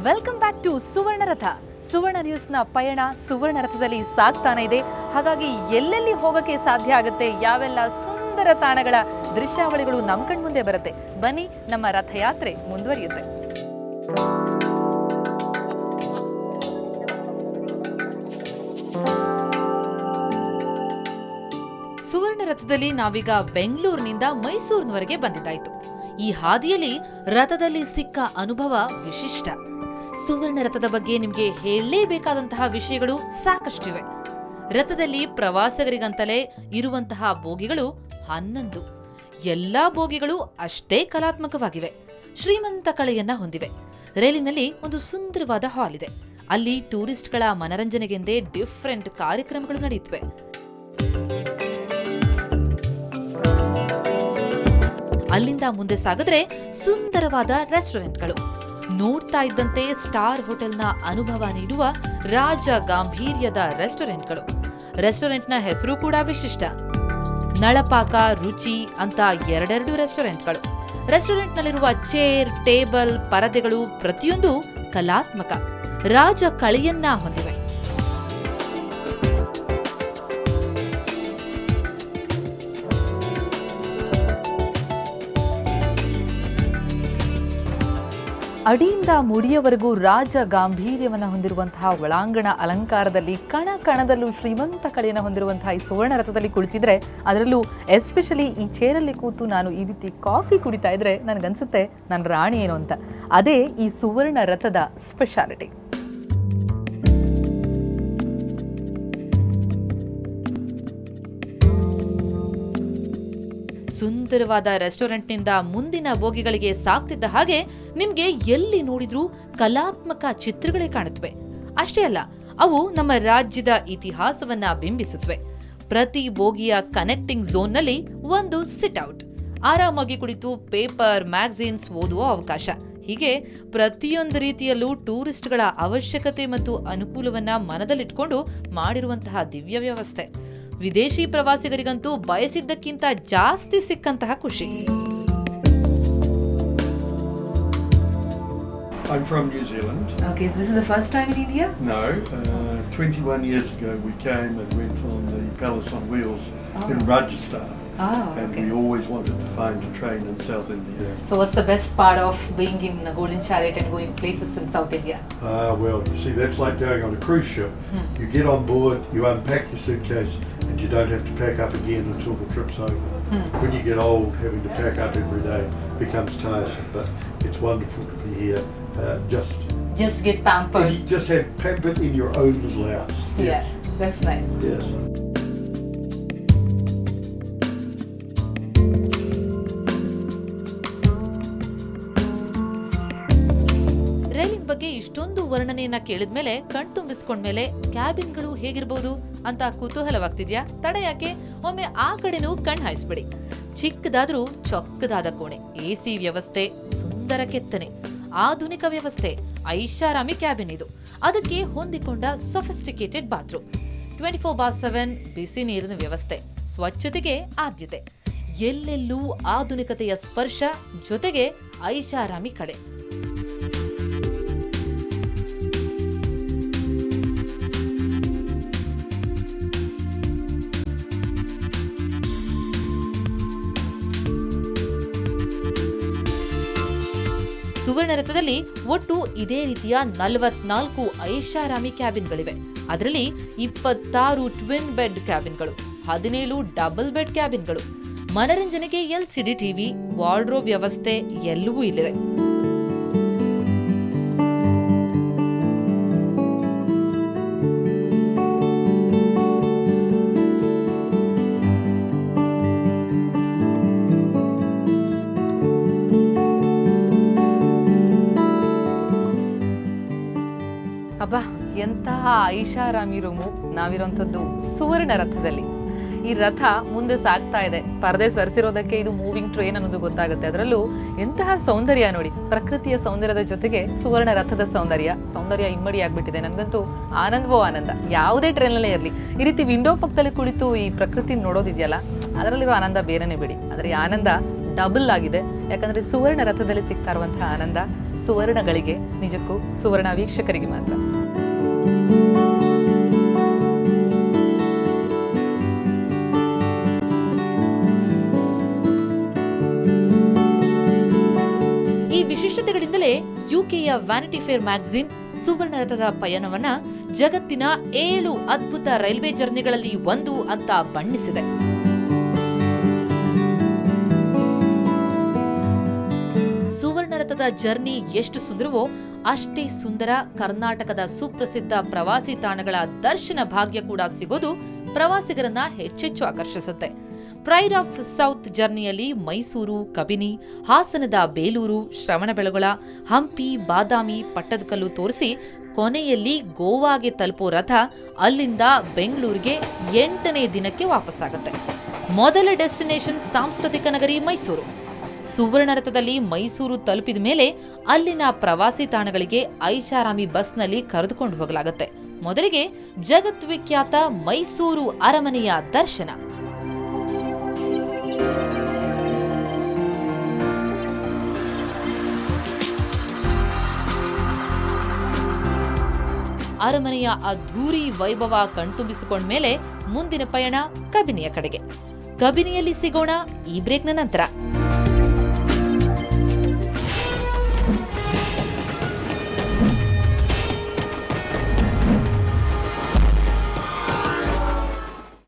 Welcome back to ಸುವರ್ಣ ರಥ. ಸುವರ್ಣ ನ್ಯೂಸ್ನ ಪಯಣ ಸುವರ್ಣ ರಥದಲ್ಲಿ ಸಾಗ್ತಾನೆ ಇದೆ. ಹಾಗಾಗಿ ಎಲ್ಲೆಲ್ಲಿ ಹೋಗಕ್ಕೆ ಸಾಧ್ಯ ಆಗುತ್ತೆ, ಯಾವೆಲ್ಲ ಸುಂದರ ತಾಣಗಳ ದೃಶ್ಯಾವಳಿಗಳು ನಮ್ಮ ಕಣ್ಮುಂದೆ ಬರುತ್ತೆ. ಬನ್ನಿ, ನಮ್ಮ ರಥಯಾತ್ರೆ ಮುಂದುವರಿಯುತ್ತೆ. ಸುವರ್ಣ ರಥದಲ್ಲಿ ನಾವೀಗ ಬೆಂಗಳೂರಿನಿಂದ ಮೈಸೂರಿನವರೆಗೆ ಬಂದಿದ್ದಾಯ್ತು. ಈ ಹಾದಿಯಲ್ಲಿ ರಥದಲ್ಲಿ ಸಿಕ್ಕ ಅನುಭವ ವಿಶಿಷ್ಟ. ಸುವರ್ಣ ರಥದ ಬಗ್ಗೆ ನಿಮ್ಗೆ ಹೇಳಲೇಬೇಕಾದಂತಹ ವಿಷಯಗಳು ಸಾಕಷ್ಟಿವೆ. ರಥದಲ್ಲಿ ಪ್ರವಾಸಿಗರಿಗಂತಲೇ ಇರುವಂತಹ ಬೋಗಿಗಳು 11. ಎಲ್ಲಾ ಬೋಗಿಗಳು ಅಷ್ಟೇ ಕಲಾತ್ಮಕವಾಗಿವೆ, ಶ್ರೀಮಂತ ಕಳೆಯನ್ನ ಹೊಂದಿವೆ. ರೈಲಿನಲ್ಲಿ ಒಂದು ಸುಂದರವಾದ ಹಾಲ್ ಇದೆ. ಅಲ್ಲಿ ಟೂರಿಸ್ಟ್ಗಳ ಮನರಂಜನೆಗೆಂದೇ ಡಿಫರೆಂಟ್ ಕಾರ್ಯಕ್ರಮಗಳು ನಡೆಯುತ್ತವೆ. ಅಲ್ಲಿಂದ ಮುಂದೆ ಸಾಗಿದ್ರೆ ಸುಂದರವಾದ ರೆಸ್ಟೋರೆಂಟ್ಗಳು. ನೋಡ್ತಾ ಇದ್ದಂತೆ ಸ್ಟಾರ್ ಹೋಟೆಲ್ನ ಅನುಭವ ನೀಡುವ ರಾಜ ಗಾಂಭೀರ್ಯದ ರೆಸ್ಟೋರೆಂಟ್ಗಳು. ರೆಸ್ಟೋರೆಂಟ್ನ ಹೆಸರು ಕೂಡ ವಿಶಿಷ್ಟ, ನಳಪಾಕ, ರುಚಿ ಅಂತ ಎರಡೆರಡು ರೆಸ್ಟೋರೆಂಟ್ಗಳು. ರೆಸ್ಟೋರೆಂಟ್ನಲ್ಲಿರುವ ಚೇರ್, ಟೇಬಲ್, ಪರದೆಗಳು ಪ್ರತಿಯೊಂದು ಕಲಾತ್ಮಕ, ರಾಜ ಕಳೆಯನ್ನ ಹೊಂದಿವೆ. ಅಡಿಯಿಂದ ಮುಡಿಯವರೆಗೂ ರಾಜ ಗಾಂಭೀರ್ಯವನ್ನು ಹೊಂದಿರುವಂತಹ ಒಳಾಂಗಣ ಅಲಂಕಾರದಲ್ಲಿ ಕಣ ಕಣದಲ್ಲೂ ಶ್ರೀಮಂತ ಕಳೆಯನ್ನು ಹೊಂದಿರುವಂತಹ ಈ ಸುವರ್ಣ ರಥದಲ್ಲಿ ಕುಳಿತಿದ್ರೆ, ಅದರಲ್ಲೂ ಎಸ್ಪೆಷಲಿ ಈ ಚೇರಲ್ಲಿ ಕೂತು ನಾನು ಈ ರೀತಿ ಕಾಫಿ ಕುಡಿತಾ ಇದ್ರೆ ನನಗನ್ಸುತ್ತೆ ನನ್ನ ರಾಣಿ ಏನು ಅಂತ. ಅದೇ ಈ ಸುವರ್ಣ ರಥದ ಸ್ಪೆಷಾಲಿಟಿ. ಸುಂದರವಾದ ರೆಸ್ಟೋರೆಂಟ್ನಿಂದ ಮುಂದಿನ ಬೋಗಿಗಳಿಗೆ ಸಾಗ್ತಿದ್ದ ಹಾಗೆ ನಿಮ್ಗೆ ಎಲ್ಲಿ ನೋಡಿದ್ರೂ ಕಲಾತ್ಮಕ ಚಿತ್ರಗಳೇ ಕಾಣುತ್ತವೆ. ಅಷ್ಟೇ ಅಲ್ಲ, ಅವು ನಮ್ಮ ರಾಜ್ಯದ ಇತಿಹಾಸವನ್ನ ಬಿಂಬಿಸುತ್ತವೆ. ಪ್ರತಿ ಬೋಗಿಯ ಕನೆಕ್ಟಿಂಗ್ ಝೋನ್ನಲ್ಲಿ ಒಂದು ಸಿಟ್ ಔಟ್, ಆರಾಮಾಗಿ ಕುಳಿತು ಪೇಪರ್, ಮ್ಯಾಗಝೀನ್ಸ್ ಓದುವ ಅವಕಾಶ. ಹೀಗೆ ಪ್ರತಿಯೊಂದು ರೀತಿಯಲ್ಲೂ ಟೂರಿಸ್ಟ್ಗಳ ಅವಶ್ಯಕತೆ ಮತ್ತು ಅನುಕೂಲವನ್ನ ಮನದಲ್ಲಿಟ್ಕೊಂಡು ಮಾಡಿರುವಂತಹ ದಿವ್ಯ ವ್ಯವಸ್ಥೆ. ವಿದೇಶಿ ಪ್ರವಾಸಿಗರಿಗಂತೂ ಬಯಸಿದ್ದಕ್ಕಿಂತ ಜಾಸ್ತಿ ಸಿಕ್ಕಂತಹ ಖುಷಿ. I'm from New Zealand. Okay, this is the first time in India? No, 21 years ago we came and went on the Palace on Wheels in Rajasthan. Okay. And we always wanted to find a train in South India. So what's the best part of being in the Golden Chariot and going places in South India? Well, you see, that's like going on a cruise ship. You get on board, you unpack your suitcase, and you don't have to pack up again until the trip's over. When you get old, having to pack up every day becomes tiresome, but it's wonderful to be here. Just get pampered. You just have pampered in your own little house. Yeah, that's nice. Yes. ರೈಲಿನ ಬಗ್ಗೆ ಇಷ್ಟೊಂದು ವರ್ಣನೆಯನ್ನ ಕೇಳಿದ್ಮೇಲೆ ಕಣ್ತುಂಬಿಸ್ಕೊಂಡ್ಮೇಲೆ ಕ್ಯಾಬಿನ್ಗಳು ಹೇಗಿರ್ಬೋದು ಅಂತ ಕುತೂಹಲವಾಗ್ತಿದ್ಯಾ? ತಡ ಯಾಕೆ, ಒಮ್ಮೆ ಆ ಕಡೆನೂ ಕಣ್ ಹಾಯಿಸ್ಬಿಡಿ. ಚಿಕ್ಕದಾದ್ರೂ ಚೊಕ್ಕದಾದ ಕೋಣೆ, ಎಸಿ ವ್ಯವಸ್ಥೆ, ಸುಂದರ ಕೆತ್ತನೆ, ಆಧುನಿಕ ವ್ಯವಸ್ಥೆ, ಐಷಾರಾಮಿ ಕ್ಯಾಬಿನ್ ಇದು. ಅದಕ್ಕೆ ಹೊಂದಿಕೊಂಡ ಸೊಫಿಸ್ಟಿಕೇಟೆಡ್ ಬಾತ್ರೂಮ್, 24/7 ಬಿಸಿ ನೀರಿನ ವ್ಯವಸ್ಥೆ, ಸ್ವಚ್ಛತೆಗೆ ಆದ್ಯತೆ, ಎಲ್ಲೆಲ್ಲೂ ಆಧುನಿಕತೆಯ ಸ್ಪರ್ಶ, ಜೊತೆಗೆ ಐಷಾರಾಮಿ ಕಳೆ. ಸುವರ್ಣ ರಥದಲ್ಲಿ ಒಟ್ಟು ಇದೇ ರೀತಿಯ 44 ಐಷಾರಾಮಿ ಕ್ಯಾಬಿನ್ಗಳಿವೆ. ಅದರಲ್ಲಿ 26 ಟ್ವಿನ್ ಬೆಡ್ ಕ್ಯಾಬಿನ್ಗಳು, 17 ಡಬಲ್ ಬೆಡ್ ಕ್ಯಾಬಿನ್ಗಳು. ಮನರಂಜನೆಗೆ LCD ಟಿವಿ, ವಾರ್ಡ್ರೋಬ್ ವ್ಯವಸ್ಥೆ ಎಲ್ಲವೂ ಇಲ್ಲಿದೆ. ಅಬ್ಬಾ, ಎಂತಹ ಐಷಾರಾಮಿ ರೂಮು ನಾವಿರೋಂಥದ್ದು ಸುವರ್ಣ ರಥದಲ್ಲಿ. ಈ ರಥ ಮುಂದೆ ಸಾಗ್ತಾ ಇದೆ, ಪರದೆ ಸರಿಸಿರೋದಕ್ಕೆ ಇದು ಮೂವಿಂಗ್ ಟ್ರೈನ್ ಅನ್ನೋದು ಗೊತ್ತಾಗುತ್ತೆ. ಅದರಲ್ಲೂ ಎಂತಹ ಸೌಂದರ್ಯ ನೋಡಿ, ಪ್ರಕೃತಿಯ ಸೌಂದರ್ಯದ ಜೊತೆಗೆ ಸುವರ್ಣ ರಥದ ಸೌಂದರ್ಯ ಇಮ್ಮಡಿ ಆಗ್ಬಿಟ್ಟಿದೆ. ನನಗಂತೂ ಆನಂದವೋ ಆನಂದ. ಯಾವುದೇ ಟ್ರೈನಲ್ಲೇ ಇರಲಿ, ಈ ರೀತಿ ವಿಂಡೋ ಪಕ್ಕದಲ್ಲಿ ಕುಳಿತು ಈ ಪ್ರಕೃತಿ ನೋಡೋದಿದೆಯಲ್ಲ, ಅದರಲ್ಲಿರೋ ಆನಂದ ಬೇರೆನೇ ಬಿಡಿ. ಆದರೆ ಈ ಆನಂದ ಡಬಲ್ ಆಗಿದೆ, ಯಾಕಂದ್ರೆ ಸುವರ್ಣ ರಥದಲ್ಲಿ ಸಿಗ್ತಾ ಇರುವಂತಹ ಆನಂದ ಸುವರ್ಣಗಳಿಗೆ, ನಿಜಕ್ಕೂ ಸುವರ್ಣ ವೀಕ್ಷಕರಿಗೆ ಮಾತ್ರ. ಈ ವಿಶಿಷ್ಟತೆಗಳಿಂದಲೇ ಯುಕೆಯ ವ್ಯಾನಿಟಿ ಫೇರ್ ಮ್ಯಾಗಝಿನ್ ಸುವರ್ಣ ರಥದ ಪಯಣವನ್ನ ಜಗತ್ತಿನ 7 ಅದ್ಭುತ ರೈಲ್ವೆ ಜರ್ನಿಗಳಲ್ಲಿ ಒಂದು ಅಂತ ಬಣ್ಣಿಸಿದೆ. ಸುವರ್ಣ ರಥದ ಜರ್ನಿ ಎಷ್ಟು ಸುಂದರವೋ ಅಷ್ಟೇ ಸುಂದರ ಕರ್ನಾಟಕದ ಸುಪ್ರಸಿದ್ಧ ಪ್ರವಾಸಿ ತಾಣಗಳ ದರ್ಶನ ಭಾಗ್ಯ ಕೂಡ ಸಿಗೋದು ಪ್ರವಾಸಿಗರನ್ನ ಹೆಚ್ಚೆಚ್ಚು ಆಕರ್ಷಿಸುತ್ತೆ. ಪ್ರೈಡ್ ಆಫ್ ಸೌತ್ ಜರ್ನಿಯಲ್ಲಿ ಮೈಸೂರು, ಕಬಿನಿ, ಹಾಸನದ ಬೇಲೂರು, ಶ್ರವಣಬೆಳಗೊಳ, ಹಂಪಿ, ಬಾದಾಮಿ, ಪಟ್ಟದಕಲ್ಲು ತೋರಿಸಿ ಕೊನೆಯಲ್ಲಿ ಗೋವಾಗೆ ತಲುಪೋ ರಥ ಅಲ್ಲಿಂದ ಬೆಂಗಳೂರಿಗೆ 8ನೇ ದಿನಕ್ಕೆ ವಾಪಸ್ಸಾಗುತ್ತೆ. ಮೊದಲ ಡೆಸ್ಟಿನೇಷನ್ ಸಾಂಸ್ಕೃತಿಕ ನಗರಿ ಮೈಸೂರು. ಸುವರ್ಣ ರಥದಲ್ಲಿ ಮೈಸೂರು ತಲುಪಿದ ಮೇಲೆ ಅಲ್ಲಿನ ಪ್ರವಾಸಿ ತಾಣಗಳಿಗೆ ಐಷಾರಾಮಿ ಬಸ್ನಲ್ಲಿ ಕರೆದುಕೊಂಡು ಹೋಗಲಾಗುತ್ತೆ. ಮೊದಲಿಗೆ ಜಗದ್ವಿಖ್ಯಾತ ಮೈಸೂರು ಅರಮನೆಯ ದರ್ಶನ. ಅರಮನೆಯ ಅದ್ಧೂರಿ ವೈಭವ ಕಣ್ತುಂಬಿಸಿಕೊಂಡ್ಮೇಲೆ ಮುಂದಿನ ಪಯಣ ಕಬಿನಿಯ ಕಡೆಗೆ. ಕಬಿನಿಯಲ್ಲಿ ಸಿಗೋಣ ಈ ಬ್ರೇಕ್ನ ನಂತರ.